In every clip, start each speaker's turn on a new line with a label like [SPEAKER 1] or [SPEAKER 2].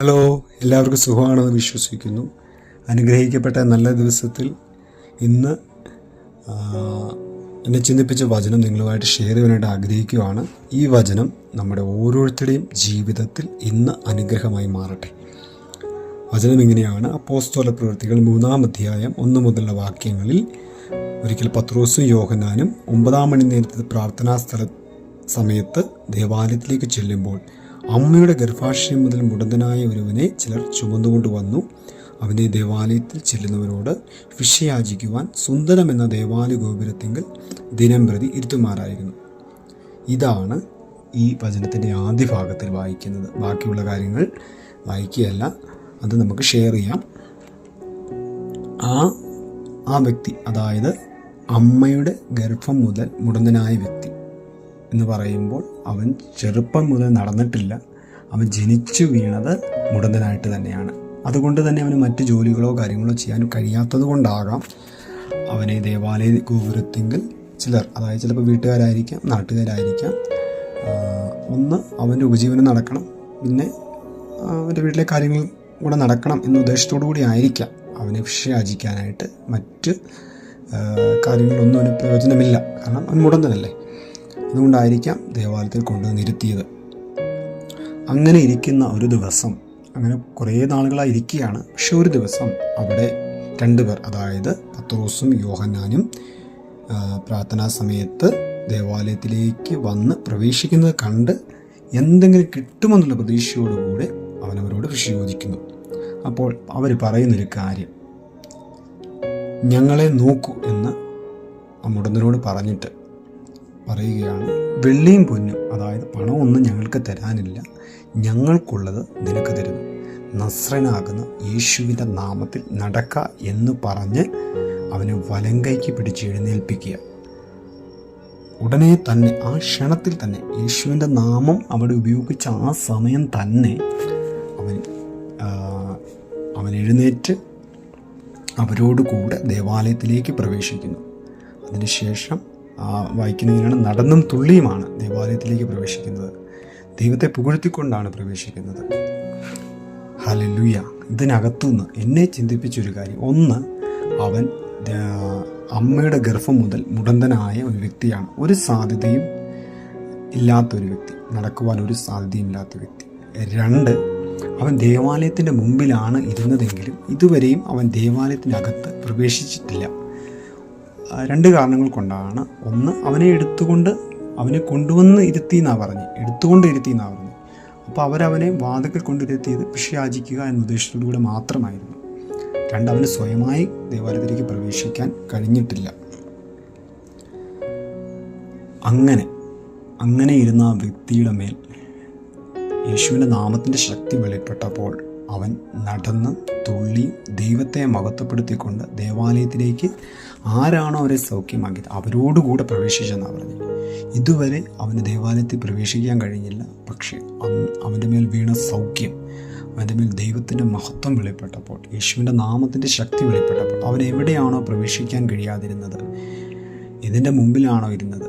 [SPEAKER 1] Hello, എല്ലാവർക്കും സുഖമാണെന്ന് വിശ്വസിക്കുന്നു. അനുഗ്രഹിക്കപ്പെട്ട നല്ല ദിവസത്തിൽ ഇന്ന് എന്നെ ചിന്തിപ്പിച്ച വചനം നിങ്ങളുമായിട്ട് ഷെയർ ചെയ്യാനായിട്ട് ആഗ്രഹിക്കുകയാണ്. ഈ വചനം നമ്മുടെ ഓരോരുത്തരുടെയും ജീവിതത്തിൽ ഇന്ന് അനുഗ്രഹമായി മാറട്ടെ. വചനം ഇങ്ങനെയാണ്. അപ്പോസ്തല പ്രവൃത്തികൾ 3-ാം അധ്യായം 1 മുതലുള്ള വാക്യങ്ങളിൽ, ഒരിക്കൽ പത്രോസും യോഹന്നാനും 9-ാം മണി നേരത്തെ പ്രാർത്ഥനാ സമയത്ത് ദേവാലയത്തിലേക്ക് ചെല്ലുമ്പോൾ അമ്മയുടെ ഗർഭാശയം മുതൽ മുടന്തനായ ഒരുവനെ ചിലർ ചുമന്നുകൊണ്ട് വന്നു. അവനെ ദേവാലയത്തിൽ ചെല്ലുന്നവരോട് ഭിക്ഷയാചിക്കുവാൻ സുന്ദരം എന്ന ദേവാലയ ഗോപുരത്തിങ്കൽ ദിനം പ്രതി ഇരുത്തുമാറായിരുന്നു. ഇതാണ് ഈ വചനത്തിൻ്റെ ആദ്യ ഭാഗത്തിൽ വായിക്കുന്നത്. ബാക്കിയുള്ള കാര്യങ്ങൾ വായിക്കുകയല്ല, അത് നമുക്ക് ഷെയർ ചെയ്യാം. ആ വ്യക്തി, അതായത് അമ്മയുടെ ഗർഭം മുതൽ മുടന്തനായ വ്യക്തി എന്ന് പറയുമ്പോൾ അവൻ ചെറുപ്പം മുതൽ നടന്നിട്ടില്ല. അവൻ ജനിച്ചു വീണത് മുടന്തനായിട്ട് തന്നെയാണ്. അതുകൊണ്ട് തന്നെ അവന് മറ്റ് ജോലികളോ കാര്യങ്ങളോ ചെയ്യാൻ കഴിയാത്തത് കൊണ്ടാകാം അവനെ ദേവാലയ ഗോപുരത്തിങ്കിൽ ചിലർ, അതായത് ചിലപ്പോൾ വീട്ടുകാരായിരിക്കാം, നാട്ടുകാരായിരിക്കാം, ഒന്ന് അവൻ്റെ ഉപജീവനം നടക്കണം, പിന്നെ അവൻ്റെ വീട്ടിലെ കാര്യങ്ങൾ കൂടെ നടക്കണം എന്ന ഉദ്ദേശത്തോടു കൂടി ആയിരിക്കാം അവനെ ഭിക്ഷയാചിക്കാനായിട്ട്. മറ്റ് കാര്യങ്ങളൊന്നും അവന് പ്രയോജനമില്ല, കാരണം അവൻ മുടന്തനല്ലേ. അതുകൊണ്ടായിരിക്കാം ദേവാലയത്തിൽ കൊണ്ടുവന്ന് ഇരുത്തിയത്. അങ്ങനെ ഇരിക്കുന്ന ഒരു ദിവസം, അങ്ങനെ കുറേ നാളുകളായി ഇരിക്കുകയാണ്. പക്ഷെ ഒരു ദിവസം അവിടെ 2 പേർ, അതായത് പത്രോസും യോഹന്നാനും പ്രാർത്ഥനാ സമയത്ത് ദേവാലയത്തിലേക്ക് വന്ന് പ്രവേശിക്കുന്നത് കണ്ട് എന്തെങ്കിലും കിട്ടുമെന്നുള്ള പ്രതീക്ഷയോടുകൂടെ അവനവരോട് ഭിക്ഷ ചോദിക്കുന്നു. അപ്പോൾ അവർ പറയുന്നൊരു കാര്യം, ഞങ്ങളെ നോക്കൂ എന്ന് ആ മുടന്തനോട് പറഞ്ഞിട്ട് പറയുകയാണ്, വെള്ളിയും പൊന്നും, അതായത് പണമൊന്നും ഞങ്ങൾക്ക് തരാനില്ല, ഞങ്ങൾക്കുള്ളത് നിനക്ക് തരുന്നു. നസ്രനാകുന്ന യേശുവിൻ്റെ നാമത്തിൽ നടക്ക എന്ന് പറഞ്ഞ് അവനെ വലങ്കൈക്ക് പിടിച്ച് എഴുന്നേൽപ്പിക്കുക. ഉടനെ തന്നെ, ആ ക്ഷണത്തിൽ തന്നെ, യേശുവിൻ്റെ നാമം അവിടെ ഉപയോഗിച്ച ആ സമയം തന്നെ അവൻ എഴുന്നേറ്റ് അവരോട് കൂടെ ദേവാലയത്തിലേക്ക് പ്രവേശിക്കുന്നു. അതിനുശേഷം വായിക്കുന്നതിനാണ്, നടന്നും തുള്ളിയുമാണ് ദേവാലയത്തിലേക്ക് പ്രവേശിക്കുന്നത്. ദൈവത്തെ പുകഴ്ത്തിക്കൊണ്ടാണ് പ്രവേശിക്കുന്നത്. ഹല്ലേലൂയ. ഇതിനകത്തുനിന്ന് എന്നെ ചിന്തിപ്പിച്ചൊരു കാര്യം, ഒന്ന്, അവൻ അമ്മയുടെ ഗർഭം മുതൽ മുടന്തനായ ഒരു വ്യക്തിയാണ്. ഒരു സാധ്യതയും ഇല്ലാത്തൊരു വ്യക്തി, നടക്കുവാൻ ഒരു സാധ്യതയും ഇല്ലാത്ത വ്യക്തി. 2, അവൻ ദേവാലയത്തിൻ്റെ മുമ്പിലാണ് ഇരുന്നതെങ്കിലും ഇതുവരെയും അവൻ ദേവാലയത്തിനകത്ത് പ്രവേശിച്ചിട്ടില്ല. 2 കാരണങ്ങൾ കൊണ്ടാണ്. ഒന്ന്, അവനെ കൊണ്ടുവന്ന് ഇരുത്തി എന്നാണ് പറഞ്ഞു, എടുത്തുകൊണ്ട് ഇരുത്തി എന്നാണ് പറഞ്ഞു. അപ്പോൾ അവരവനെ വാതിൽക്കൽ കൊണ്ടിരുത്തിയത് ഭിക്ഷയാചിക്കുക എന്ന ഉദ്ദേശത്തോടുകൂടെ മാത്രമായിരുന്നു. 2, അവന് സ്വയമായി ദേവാലയത്തിലേക്ക് പ്രവേശിക്കാൻ കഴിഞ്ഞിട്ടില്ല. അങ്ങനെ ഇരുന്ന ആ വ്യക്തിയുടെ മേൽ യേശുവിൻ്റെ നാമത്തിൻ്റെ ശക്തി വെളിപ്പെട്ടപ്പോൾ അവൻ നടന്ന് തുള്ളി ദൈവത്തെ മഹത്വപ്പെടുത്തിക്കൊണ്ട് ദേവാലയത്തിലേക്ക് ആരാണോ അവരെ സൗഖ്യമാക്കിയത് അവരോടുകൂടെ പ്രവേശിച്ചെന്നാണ് പറഞ്ഞത്. ഇതുവരെ അവന് ദേവാലയത്തിൽ പ്രവേശിക്കാൻ കഴിഞ്ഞില്ല. പക്ഷേ അവൻ്റെ മേൽ വീണ സൗഖ്യം, അവൻ്റെ മേൽ ദൈവത്തിൻ്റെ മഹത്വം വെളിപ്പെട്ടപ്പോൾ, യേശുവിൻ്റെ നാമത്തിൻ്റെ ശക്തി വെളിപ്പെട്ടപ്പോൾ, അവൻ എവിടെയാണോ പ്രവേശിക്കാൻ കഴിയാതിരുന്നത്, ഇതിൻ്റെ മുമ്പിലാണോ ഇരുന്നത്,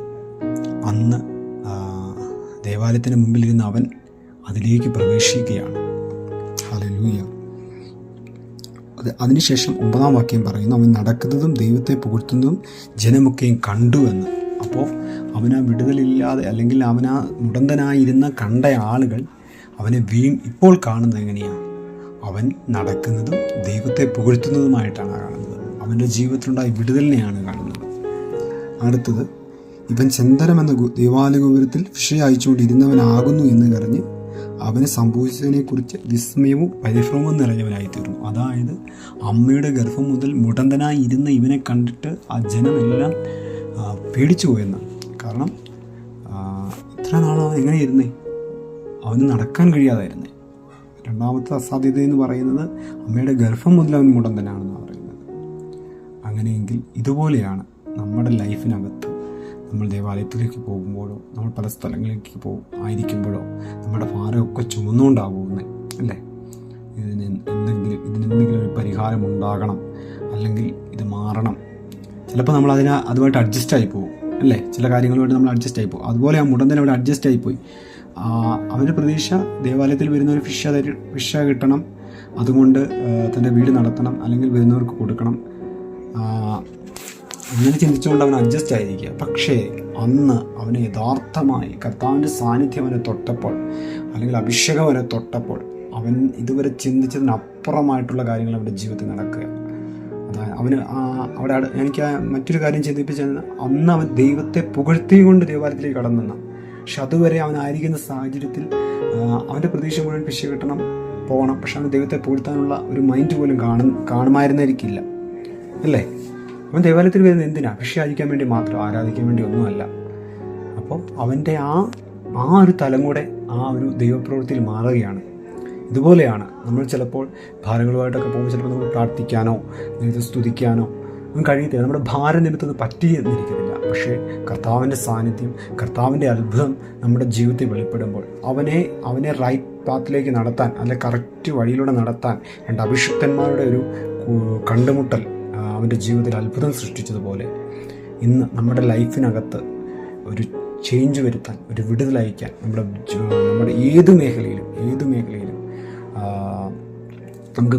[SPEAKER 1] അന്ന് ദേവാലയത്തിൻ്റെ മുമ്പിലിരുന്ന് അവൻ അതിലേക്ക് പ്രവേശിക്കുകയാണ്. ഹല്ലേലൂയ. അതിനുശേഷം 9-ാം വാക്യം പറയുന്നു, അവൻ നടക്കുന്നതും ദൈവത്തെ പുകഴ്ത്തുന്നതും ജനമൊക്കെയും കണ്ടു എന്ന്. അപ്പോൾ അവനാ വിടുതലില്ലാതെ, അല്ലെങ്കിൽ അവനാ മുടന്തനായിരുന്ന കണ്ട ആളുകൾ അവനെ ഇപ്പോൾ കാണുന്നത് എങ്ങനെയാണ്? അവൻ നടക്കുന്നതും ദൈവത്തെ പുകഴ്ത്തുന്നതുമായിട്ടാണ് കാണുന്നത്. അവൻ്റെ ജീവിതത്തിലുണ്ടായ വിടുതലിനെയാണ് കാണുന്നത്. അടുത്തത്, ഇവൻ ചെന്തരമെന്ന ദേവാലയ ഗോപുരത്തിൽ ഭിക്ഷ അയച്ചുകൊണ്ടിരുന്നവനാകുന്നു എന്ന് കറിഞ്ഞ് അവന് സംഭവിച്ചതിനെക്കുറിച്ച് വിസ്മയവും പരിഭ്രമവും നിറഞ്ഞവനായിത്തീർന്നു. അതായത് അമ്മയുടെ ഗർഭം മുതൽ മുടന്തനായി ഇരുന്ന ഇവനെ കണ്ടിട്ട് ആ ജനമെല്ലാം പേടിച്ചു പോയെന്ന്. കാരണം ഇത്ര നാളും അവൻ എങ്ങനെ ഇരുന്നേ? അവന് നടക്കാൻ കഴിയാതായിരുന്നേ. 2ാമത്തെ അസാധ്യത എന്ന് പറയുന്നത് അമ്മയുടെ ഗർഭം മുതൽ അവൻ മുടന്തനാണെന്നാണ് പറയുന്നത്. അങ്ങനെയെങ്കിൽ ഇതുപോലെയാണ് നമ്മുടെ ലൈഫിനകത്ത് നമ്മൾ ദേവാലയത്തിലേക്ക് പോകുമ്പോഴോ, നമ്മൾ പല സ്ഥലങ്ങളിലേക്ക് ആയിരിക്കുമ്പോഴോ നമ്മുടെ ഭാരമൊക്കെ ചുമന്നുകൊണ്ടാകുന്നത് അല്ലേ? ഇതിനെന്തെങ്കിലും ഒരു പരിഹാരം ഉണ്ടാകണം, അല്ലെങ്കിൽ ഇത് മാറണം. ചിലപ്പോൾ നമ്മൾ അതുമായിട്ട് അഡ്ജസ്റ്റ് ആയി പോകും അല്ലേ? ചില കാര്യങ്ങളുമായിട്ട് നമ്മൾ അഡ്ജസ്റ്റ് ആയി പോകും. അതുപോലെ ആ മുടന്തൻ അവിടെ അഡ്ജസ്റ്റ് ആയിപ്പോയി. അവൻ്റെ പ്രതീക്ഷ ദേവാലയത്തിൽ വരുന്നവർ ഫിഷ കിട്ടണം, അതുകൊണ്ട് തൻ്റെ വീട് നടത്തണം, അല്ലെങ്കിൽ വരുന്നവർക്ക് കൊടുക്കണം, അങ്ങനെ ചിന്തിച്ചുകൊണ്ട് അവൻ അഡ്ജസ്റ്റ് ആയിരിക്കുക. പക്ഷേ അന്ന് അവന് യഥാർത്ഥമായി കർത്താവിൻ്റെ സാന്നിധ്യം അവനെ തൊട്ടപ്പോൾ, അല്ലെങ്കിൽ അഭിഷേകം അവനെ തൊട്ടപ്പോൾ, അവൻ ഇതുവരെ ചിന്തിച്ചതിനപ്പുറമായിട്ടുള്ള കാര്യങ്ങൾ അവൻ്റെ ജീവിതത്തിൽ നടക്കുക. അതായത് അവന് അവിടെ എനിക്ക് മറ്റൊരു കാര്യം ചിന്തിപ്പിച്ചത്, അന്ന് അവൻ ദൈവത്തെ പുകഴ്ത്തിക്കൊണ്ട് ദേവാലയത്തിലേക്ക് കടന്നെന്ന. പക്ഷെ അതുവരെ അവനായിരിക്കുന്ന സാഹചര്യത്തിൽ അവൻ്റെ പ്രതീക്ഷ മുഴുവൻ ഫിഷ് കിട്ടണം, പോകണം. പക്ഷെ അവന് ദൈവത്തെ പുകഴ്ത്താനുള്ള ഒരു മൈൻഡ് പോലും കാണുമായിരുന്നിരിക്കില്ല, അല്ലേ? അവൻ ദേവാലയത്തിൽ വരുന്നത് എന്തിനാ? ഫിഷ് ആയിരിക്കാൻ വേണ്ടി മാത്രം, ആരാധിക്കാൻ വേണ്ടി ഒന്നുമല്ല. അപ്പോൾ അവൻ്റെ ആ ഒരു തലം കൂടെ ആ ഒരു ദൈവപ്രവൃത്തിയിൽ മാറുകയാണ്. ഇതുപോലെയാണ് നമ്മൾ ചിലപ്പോൾ ഭാരങ്ങളുമായിട്ടൊക്കെ പോകുമ്പോൾ ചിലപ്പോൾ നമ്മൾ പ്രാർത്ഥിക്കാനോ ദൈവത്തെ സ്തുതിക്കാനോ ഒന്നും കഴിയത്തില്ല. നമ്മുടെ ഭാരം നിമിത്തം പറ്റിയെന്നിരിക്കത്തില്ല. പക്ഷേ കർത്താവിൻ്റെ സാന്നിധ്യം, കർത്താവിൻ്റെ അത്ഭുതം നമ്മുടെ ജീവിതത്തിൽ വെളിപ്പെടുമ്പോൾ അവനെ റൈറ്റ് പാത്തിലേക്ക് നടത്താൻ, അല്ലെ കറക്റ്റ് വഴിയിലൂടെ നടത്താൻ രണ്ട് അഭിഷിക്തന്മാരുടെ ഒരു കണ്ടുമുട്ടൽ അവൻ്റെ ജീവിതത്തിൽ അത്ഭുതം സൃഷ്ടിച്ചതുപോലെ ഇന്ന് നമ്മുടെ ലൈഫിനകത്ത് ഒരു ചേഞ്ച് വരുത്താൻ, ഒരു വിടുതലയക്കാൻ നമ്മുടെ ഏത് മേഖലയിലും നമുക്ക്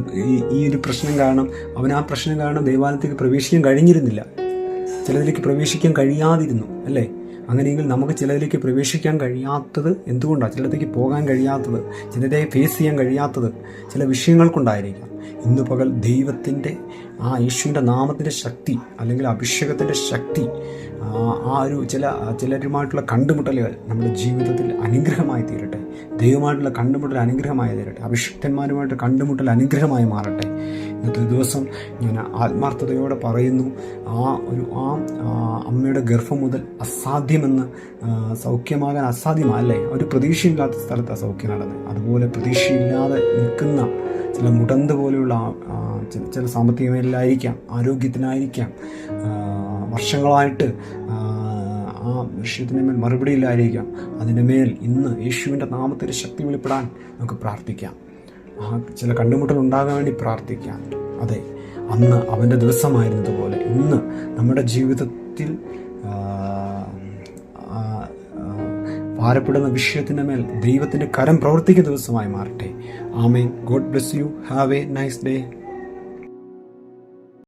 [SPEAKER 1] ഈ ഒരു പ്രശ്നം കാരണം അവൻ ആ പ്രശ്നം കാരണം ദേവാലയത്തിലേക്ക് പ്രവേശിക്കാൻ കഴിഞ്ഞിരുന്നില്ല, ചിലതിലേക്ക് പ്രവേശിക്കാൻ കഴിയാതിരുന്നു, അല്ലേ? അങ്ങനെയെങ്കിൽ നമുക്ക് ചിലതിലേക്ക് പ്രവേശിക്കാൻ കഴിയാത്തത് എന്തുകൊണ്ടാണ്? ചിലതിലേക്ക് പോകാൻ കഴിയാത്തത്, ചിലരെ ഫേസ് ചെയ്യാൻ കഴിയാത്തത് ചില വിഷയങ്ങൾ കൊണ്ടായിരിക്കാം. ഇന്ന് പകൽ ദൈവത്തിൻ്റെ ആ യേശുവിൻ്റെ നാമത്തിൻ്റെ ശക്തി, അല്ലെങ്കിൽ അഭിഷേകത്തിൻ്റെ ശക്തി, ആ ഒരു ചിലരുമായിട്ടുള്ള കണ്ടുമുട്ടലുകൾ നമ്മുടെ ജീവിതത്തിൽ അനുഗ്രഹമായി തീരട്ടെ. ദൈവമായിട്ടുള്ള കണ്ടുമുട്ടൽ അനുഗ്രഹമായി തീരട്ടെ. അഭിഷിക്തന്മാരുമായിട്ട് കണ്ടുമുട്ടൽ അനുഗ്രഹമായി മാറട്ടെ. ഇന്നത്തെ ദിവസം ഞാൻ ആത്മാർത്ഥതയോടെ പറയുന്നു, ആ അമ്മയുടെ ഗർഭം മുതൽ അസാധ്യമെന്ന് സൗഖ്യമാകാൻ അസാധ്യമല്ലേ? ഒരു പ്രതീക്ഷയില്ലാത്ത സ്ഥലത്താണ് സൗഖ്യം നടന്നത്. അതുപോലെ പ്രതീക്ഷയില്ലാതെ നിൽക്കുന്ന ചില മുടന്ത് പോലെയുള്ള ചില സാമ്പത്തിക മേഖലയിലായിരിക്കാം, ആരോഗ്യത്തിനായിരിക്കാം, വർഷങ്ങളായിട്ട് ആ വിഷയത്തിൻ്റെ മേൽ മറുപടിയില്ലായിരിക്കാം. അതിൻ്റെ മേൽ ഇന്ന് യേശുവിൻ്റെ നാമത്തിൽ ശക്തി വെളിപ്പെടാൻ നമുക്ക് പ്രാർത്ഥിക്കാം. ചില കണ്ടുമുട്ടൽ ഉണ്ടാകാൻ വേണ്ടി പ്രാർത്ഥിക്കാം. അതെ, അന്ന് അവൻ്റെ ദിവസമായിരുന്നതുപോലെ ഇന്ന് നമ്മുടെ ജീവിതത്തിൽ ഭാരപ്പെടുന്ന വിഷയത്തിൻ്റെ മേൽ ദൈവത്തിൻ്റെ കരം പ്രവർത്തിക്കുന്ന ദിവസമായി മാറട്ടെ. ആമേൻ. God bless you. Have a nice day.